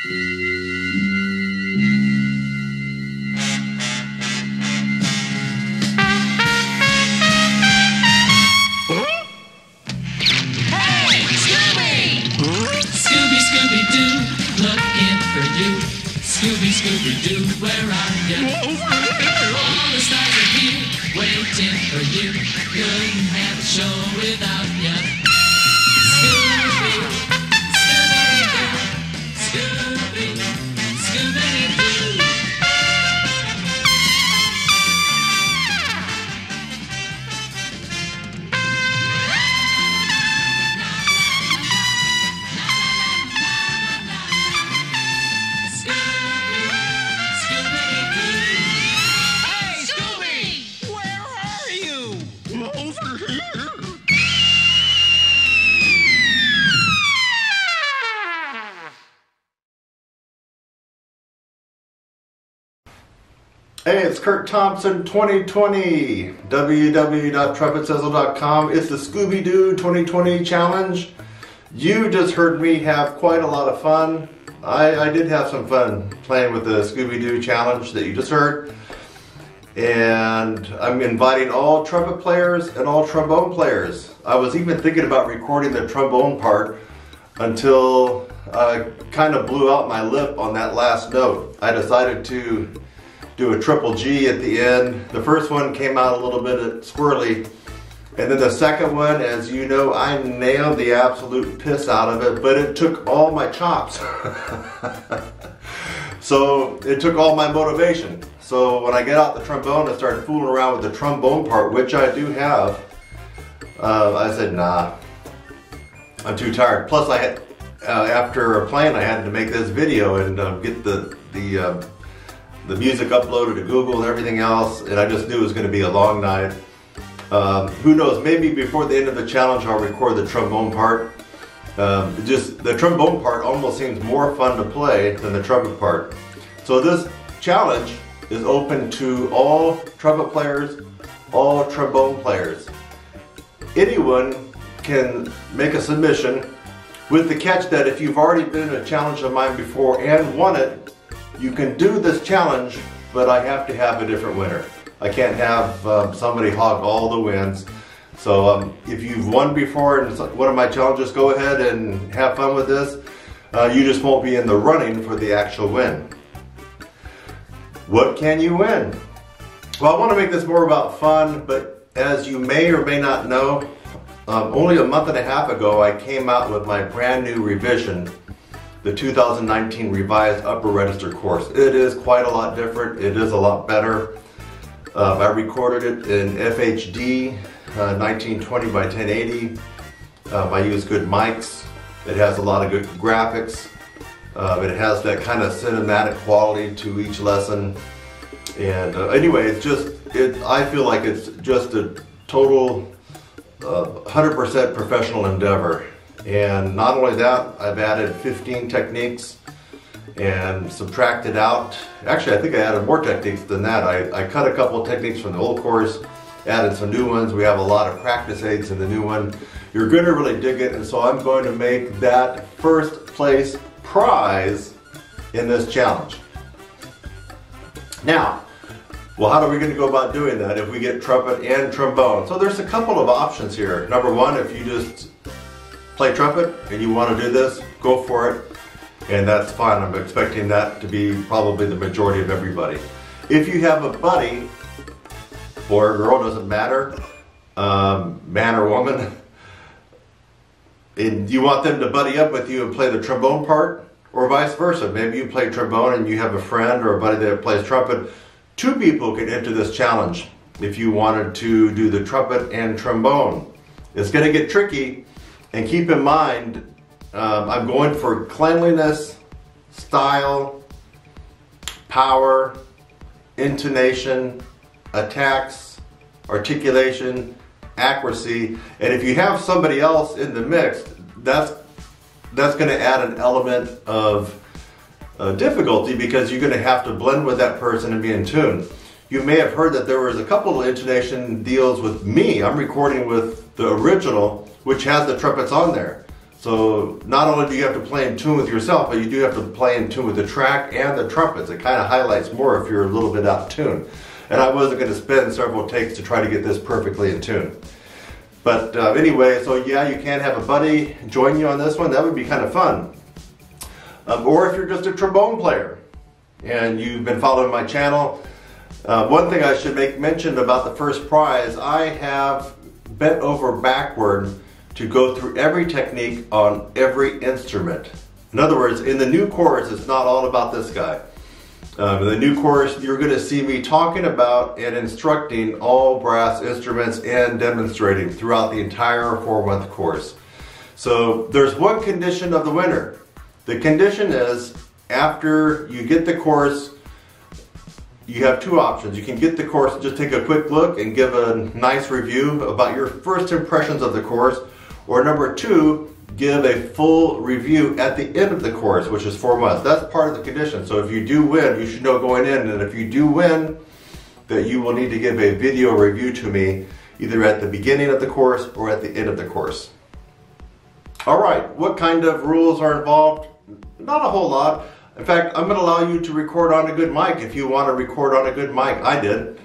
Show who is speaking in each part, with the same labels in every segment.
Speaker 1: Scooby, Scooby-Doo, where are you? All the stars are here, waiting for you. Couldn't have a show without you. Scooby, Scooby-Doo, Scooby, Scooby-Doo.
Speaker 2: Hey, it's Kurt Thompson 2020, www.trumpetsizzle.com. It's the Scooby-Doo 2020 challenge. You just heard me have quite a lot of fun. I did have some fun playing with the Scooby-Doo challenge that you just heard. And I'm inviting all trumpet players and all trombone players. I was even thinking about recording the trombone part until I kind of blew out my lip on that last note. I decided to do a triple G at the end. The first one came out a little bit squirrely, and then the second one, as you know, I nailed the absolute piss out of it, but it took all my chops. So it took all my motivation. So when I get out the trombone and started fooling around with the trombone part, which I do have, I said, nah, I'm too tired. Plus I had, after playing, I had to make this video and get the music uploaded to Google and everything else, and I just knew it was going to be a long night. Who knows, maybe before the end of the challenge I'll record the trombone part. Just the trombone part almost seems more fun to play than the trumpet part. So this challenge is open to all trumpet players, all trombone players. Anyone can make a submission, with the catch that if you've already been in a challenge of mine before and won it, you can do this challenge, but I have to have a different winner. I can't have somebody hog all the wins. So if you've won before in one of my challenges, go ahead and have fun with this. You just won't be in the running for the actual win. What can you win? Well, I want to make this more about fun, but as you may or may not know, only a month and a half ago I came out with my brand new revision, the 2019 revised upper register course. It is quite a lot different. It is a lot better. I recorded it in FHD 1920 by 1080. I use good mics. It has a lot of good graphics. It has that kind of cinematic quality to each lesson. And anyway, it's just, I feel like it's just a total 100% professional endeavor. And not only that, I've added 15 techniques and subtracted out. Actually, I think I added more techniques than that. I cut a couple of techniques from the old course, added some new ones. We have a lot of practice aids in the new one. You're going to really dig it, and so I'm going to make that first place prize in this challenge. Now, well, how are we going to go about doing that if we get trumpet and trombone? So there's a couple of options here. Number one, if you just play trumpet and you want to do this, go for it, and that's fine. I'm expecting that to be probably the majority of everybody. If you have a buddy, boy or girl, doesn't matter, man or woman, and you want them to buddy up with you and play the trombone part, or vice versa. Maybe you play trombone and you have a friend or a buddy that plays trumpet. Two people can enter this challenge if you wanted to do the trumpet and trombone. It's going to get tricky, and keep in mind, I'm going for cleanliness, style, power, intonation, attacks, articulation, accuracy, and if you have somebody else in the mix, that's going to add an element of difficulty, because you're going to have to blend with that person and be in tune. You may have heard that there was a couple of intonation deals with me. I'm recording with the original, which has the trumpets on there. So not only do you have to play in tune with yourself, but you do have to play in tune with the track and the trumpets. It kind of highlights more if you're a little bit out of tune. And I wasn't going to spend several takes to try to get this perfectly in tune. But anyway, so yeah, you can have a buddy join you on this one. That would be kind of fun. Or if you're just a trombone player and you've been following my channel, one thing I should make mention about the first prize, I have bent over backward to go through every technique on every instrument. In other words, in the new course, it's not all about this guy. In the new course, you're going to see me talking about and instructing all brass instruments and demonstrating throughout the entire 4-month course. So there's one condition of the winner. The condition is, after you get the course, you have two options. You can get the course, just take a quick look and give a nice review about your first impressions of the course, or number two, give a full review at the end of the course, which is 4 months. That's part of the condition. So if you do win, you should know going in, and if you do win, that you will need to give a video review to me, either at the beginning of the course or at the end of the course. All right, what kind of rules are involved? Not a whole lot. In fact, I'm going to allow you to record on a good mic if you want to record on a good mic. I did.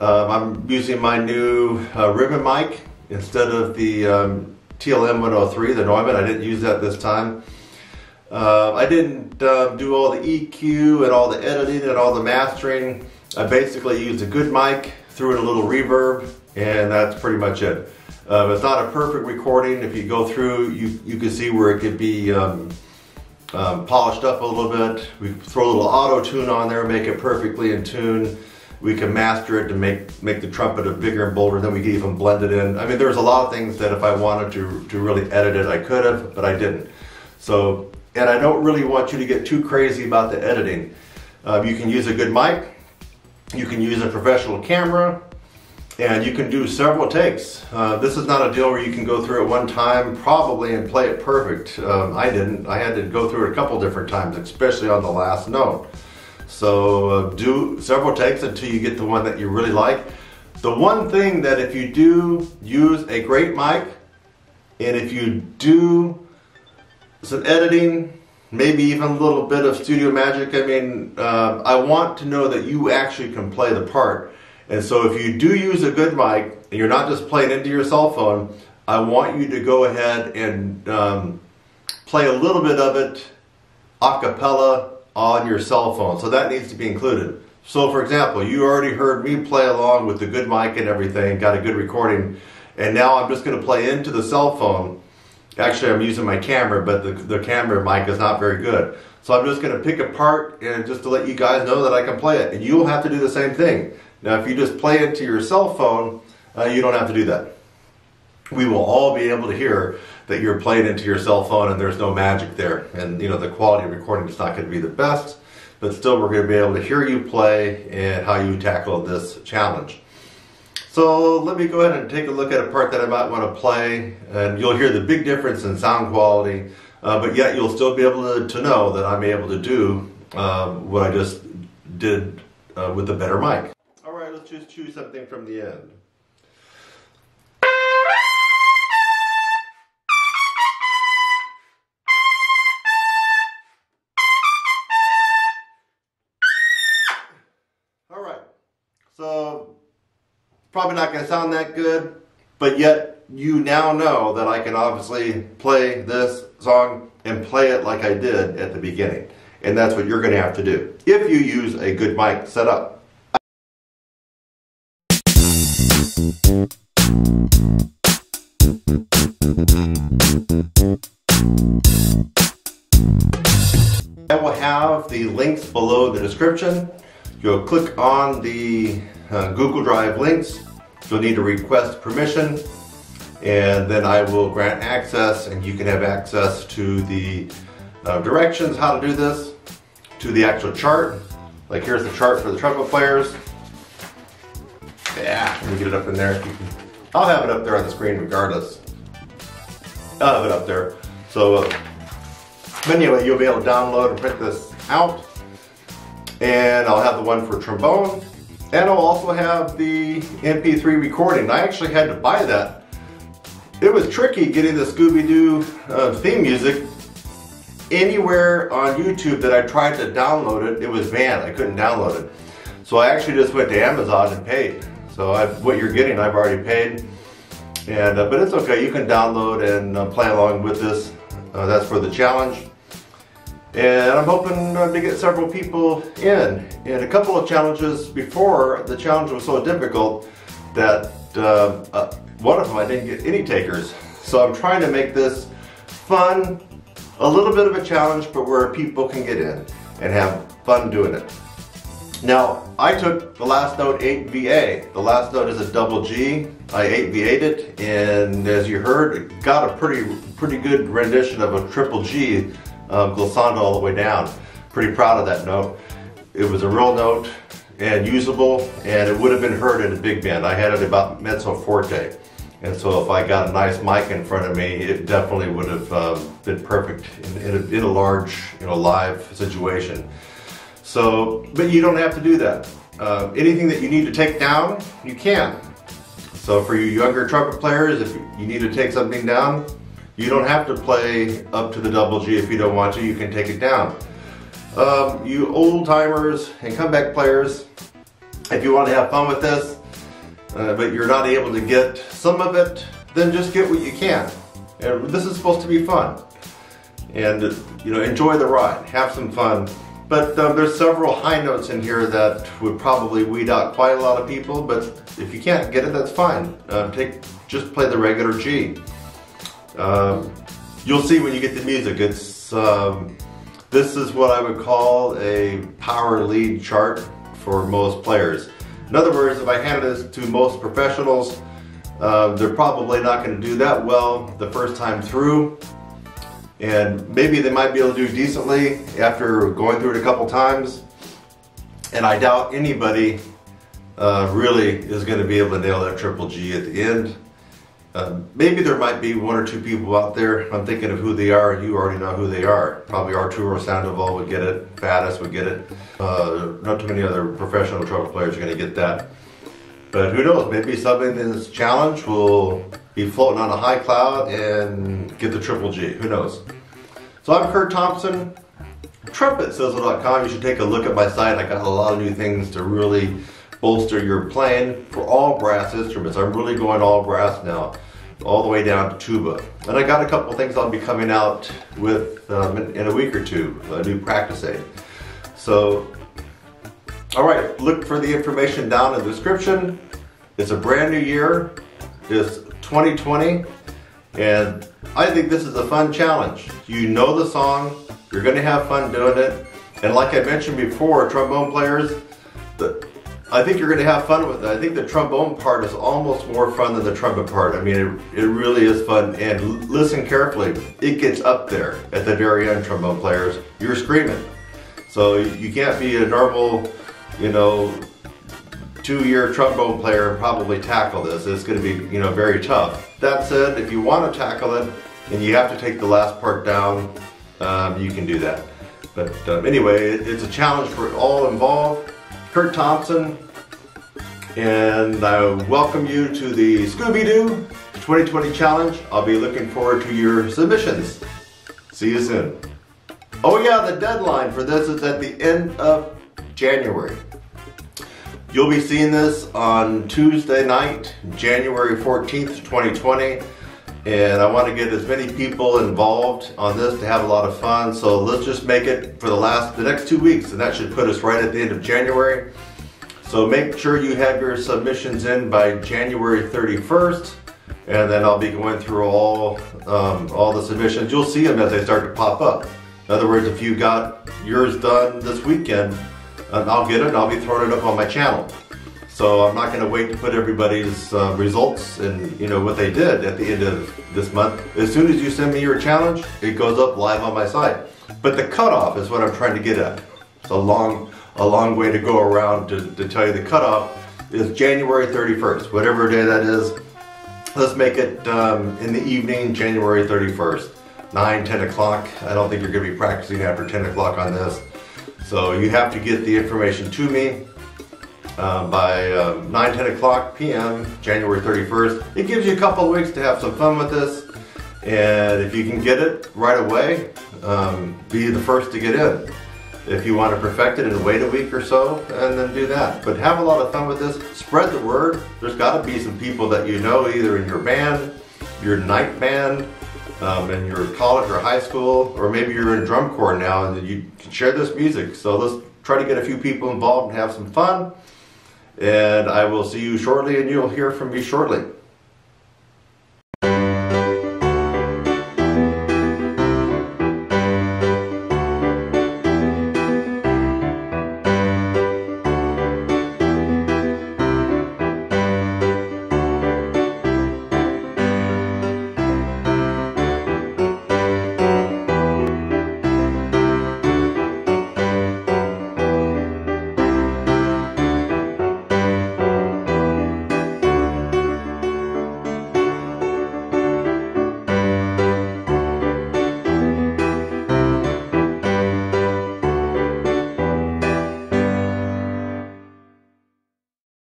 Speaker 2: I'm using my new ribbon mic instead of the TLM 103, the Neumann. I didn't use that this time. I didn't do all the EQ and all the editing and all the mastering. I basically used a good mic, threw in a little reverb, and that's pretty much it. It's not a perfect recording. If you go through, you can see where it could be polished up a little bit. We throw a little auto-tune on there, make it perfectly in tune. We can master it to make the trumpet a bigger and bolder, then we can even blend it in. I mean, there's a lot of things that if I wanted to really edit it, I could have, but I didn't. So, and I don't really want you to get too crazy about the editing. You can use a good mic, you can use a professional camera, and you can do several takes. This is not a deal where you can go through it one time probably and play it perfect. I didn't. I had to go through it a couple different times, especially on the last note. So do several takes until you get the one that you really like. The one thing that if you do use a great mic, and if you do some editing, maybe even a little bit of studio magic, I mean, I want to know that you actually can play the part. And so if you do use a good mic, and you're not just playing into your cell phone, I want you to go ahead and play a little bit of it a cappella on your cell phone. So that needs to be included. So for example, you already heard me play along with the good mic and everything, got a good recording, and now I'm just going to play into the cell phone. Actually, I'm using my camera, but the camera mic is not very good. So I'm just going to pick a part and just to let you guys know that I can play it. And you'll have to do the same thing. Now, if you just play into your cell phone, you don't have to do that. We will all be able to hear that you're playing into your cell phone and there's no magic there. And you know, the quality of recording is not going to be the best, but still we're going to be able to hear you play and how you tackle this challenge. So let me go ahead and take a look at a part that I might want to play, and you'll hear the big difference in sound quality, but yet you'll still be able to know that I'm able to do what I just did with a better mic. All right, let's just choose something from the end. So, probably not going to sound that good, but yet you now know that I can obviously play this song and play it like I did at the beginning. And that's what you're going to have to do if you use a good mic setup. I will have the links below the description. You'll click on the Google Drive links. You'll need to request permission, and then I will grant access, and you can have access to the directions how to do this, to the actual chart. Like here's the chart for the trumpet players. Yeah, let me get it up in there. I'll have it up there on the screen regardless. I'll have it up there. So anyway, you'll be able to download and print this out. And I'll have the one for trombone, and I'll also have the MP3 recording. I actually had to buy that It was tricky getting the Scooby-Doo theme music anywhere on YouTube that I tried to download it. It was banned. I couldn't download it. So I actually just went to Amazon and paid. So what you're getting, I've already paid. And but it's okay. You can download and play along with this. That's for the challenge. And I'm hoping to get several people in. And a couple of challenges before, the challenge was so difficult that one of them I didn't get any takers. So I'm trying to make this fun, a little bit of a challenge, but where people can get in and have fun doing it. Now, I took the last note 8VA. The last note is a double G. I 8VA'd it, and as you heard, it got a pretty good rendition of a triple G, glissando all the way down. Pretty proud of that note. It was a real note and usable, and it would have been heard in a big band. I had it about mezzo forte, and so if I got a nice mic in front of me, it definitely would have been perfect in a large, live situation. So, but you don't have to do that. Anything that you need to take down, you can. So for you younger trumpet players, if you need to take something down, you don't have to play up to the double G if you don't want to. You can take it down. You old timers and comeback players, if you want to have fun with this, but you're not able to get some of it, then just get what you can. And this is supposed to be fun. And enjoy the ride, have some fun. But there's several high notes in here that would probably weed out quite a lot of people, but if you can't get it, that's fine. Just play the regular G. You'll see when you get the music, it's this is what I would call a power lead chart for most players. In other words, if I handed this to most professionals, they're probably not going to do that well the first time through. And maybe they might be able to do decently after going through it a couple times. And I doubt anybody really is going to be able to nail that triple G at the end. Maybe there might be one or two people out there. I'm thinking of who they are, and you already know who they are. Probably Arturo Sandoval would get it, Faddis would get it. Not too many other professional trumpet players are going to get that. But who knows, maybe somebody in this challenge will be floating on a high cloud and get the triple G, who knows. So I'm Kurt Thompson, TrumpetSizzle.com. You should take a look at my site. I got a lot of new things to really bolster your playing for all brass instruments. I'm really going all brass now, all the way down to tuba. And I got a couple things I'll be coming out with in a week or two, a new practice aid. So, all right, look for the information down in the description. It's a brand new year. It's 2020, and I think this is a fun challenge. You know the song, you're going to have fun doing it, and like I mentioned before, trombone players, I think you're going to have fun with it. I think the trombone part is almost more fun than the trumpet part. I mean, it really is fun, and listen carefully. It gets up there at the very end, trombone players. You're screaming. So you can't be a normal, 2-year trombone player and probably tackle this. It's going to be, very tough. That said, if you want to tackle it and you have to take the last part down, you can do that. But anyway, it's a challenge for all involved. Kurt Thompson, and I welcome you to the Scooby-Doo 2020 challenge. I'll be looking forward to your submissions. See you soon. Oh yeah, the deadline for this is at the end of January. You'll be seeing this on Tuesday night, January 14th, 2020. And I want to get as many people involved on this to have a lot of fun. So let's just make it for the next 2 weeks, and that should put us right at the end of January. So make sure you have your submissions in by January 31st, and then I'll be going through all the submissions. You'll see them as they start to pop up. In other words, if you got yours done this weekend, I'll get it and I'll be throwing it up on my channel. So I'm not going to wait to put everybody's results and what they did at the end of this month. As soon as you send me your challenge, it goes up live on my site. But the cutoff is what I'm trying to get at. It's a long way to go around to tell you the cutoff is January 31st, whatever day that is. Let's make it in the evening, January 31st, 9, 10 o'clock. I don't think you're going to be practicing after 10 o'clock on this. So you have to get the information to me. by 9-10 o'clock p.m. January 31st. It gives you a couple of weeks to have some fun with this, and if you can get it right away, be the first to get in. If you want to perfect it and wait a week or so, and then do that. But have a lot of fun with this. Spread the word. There's got to be some people that you know, either in your band, your night band, in your college or high school, or maybe you're in drum corps now and you can share this music. So let's try to get a few people involved and have some fun. And I will see you shortly, and you'll hear from me shortly.